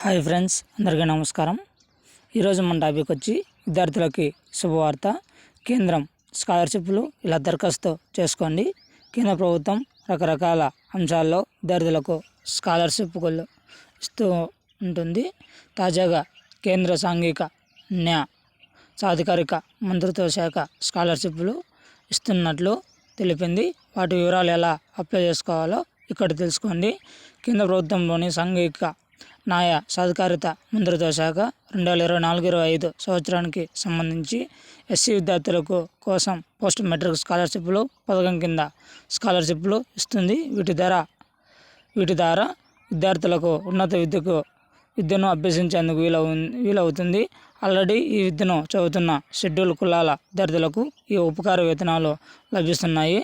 Hi friends, అందరికీ నమస్కారం. ఈరోజు మన టాపిక్ వచ్చి విద్యార్థులకి శుభవార్త. కేంద్రం స్కాలర్షిప్లు ఇలా దరఖాస్తు చేసుకోండి. కేంద్ర ప్రభుత్వం రకరకాల అంశాల్లో విద్యార్థులకు స్కాలర్షిప్లు ఇస్తూ ఉంటుంది. తాజాగా కేంద్ర సాంఘిక న్యాయ సాధికారిక మంత్రిత్వ శాఖ స్కాలర్షిప్లు ఇస్తున్నట్లు తెలిపింది. వాటి వివరాలు ఎలా అప్లై చేసుకోవాలో ఇక్కడ తెలుసుకోండి. కేంద్ర ప్రభుత్వంలోని సాంఘిక న్యాయ సాధికారిత మంత్రిత్వ శాఖ 2024-25 సంవత్సరానికి సంబంధించి ఎస్సీ విద్యార్థులకు కోసం పోస్ట్ మెట్రిక్ స్కాలర్షిప్లు పథకం కింద స్కాలర్షిప్లు ఇస్తుంది. వీటి ద్వారా విద్యార్థులకు ఉన్నత విద్యను అభ్యసించేందుకు వీలవుతుంది. ఆల్రెడీ ఈ విద్యను చదువుతున్న షెడ్యూల్ కులాల విద్యార్థులకు ఈ ఉపకార వేతనాలు లభిస్తున్నాయి.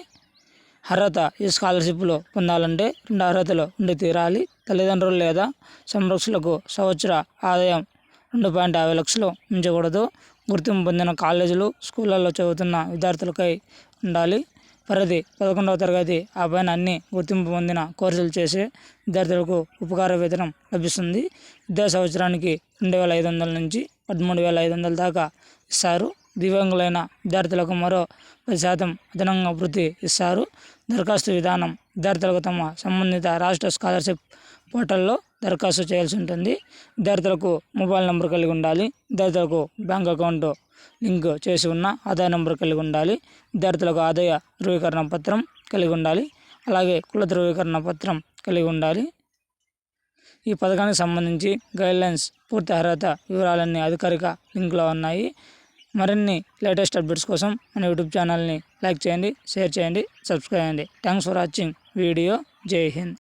అర్హత: ఈ స్కాలర్షిప్లు పొందాలంటే 2 అర్హతలు ఉండి తీరాలి. తల్లిదండ్రులు లేదా సంరక్షకులకు సంవత్సర ఆదాయం 2.50 లక్షలు మించకూడదు. గుర్తింపు పొందిన కాలేజీలు, స్కూళ్లలో చదువుతున్న విద్యార్థులకై ఉండాలి. పరిధి: 11వ తరగతి ఆ పైన అన్ని గుర్తింపు పొందిన కోర్సులు చేసే విద్యార్థులకు ఉపకార వేతనం లభిస్తుంది. విద్యా సంవత్సరానికి 2,500 నుంచి 13,500 దాకా ఇస్తారు. దివ్యాంగులైన విద్యార్థులకు మరో 10% అదనంగా వృత్తి ఇస్తారు. దరఖాస్తు విధానం: విద్యార్థులకు తమ సంబంధిత రాష్ట్ర స్కాలర్షిప్ పోర్టల్లో దరఖాస్తు చేయాల్సి ఉంటుంది. విద్యార్థులకు మొబైల్ నంబర్ కలిగి ఉండాలి. విద్యార్థులకు బ్యాంక్ అకౌంట్ లింక్ చేసి ఉన్న ఆధార్ నంబర్ కలిగి ఉండాలి. విద్యార్థులకు ఆదాయ ధృవీకరణ పత్రం కలిగి ఉండాలి. అలాగే కుల ధృవీకరణ పత్రం కలిగి ఉండాలి. ఈ పథకానికి సంబంధించి గైడ్లైన్స్, పూర్తి అర్హత వివరాలన్నీ అధికారిక లింక్లో ఉన్నాయి. మరిన్ని లేటెస్ట్ అప్డేట్స్ కోసం మన యూట్యూబ్ ఛానల్ని లైక్ చేయండి, షేర్ చేయండి, సబ్స్క్రైబ్ చేయండి. Thanks for watching video. జై హింద్.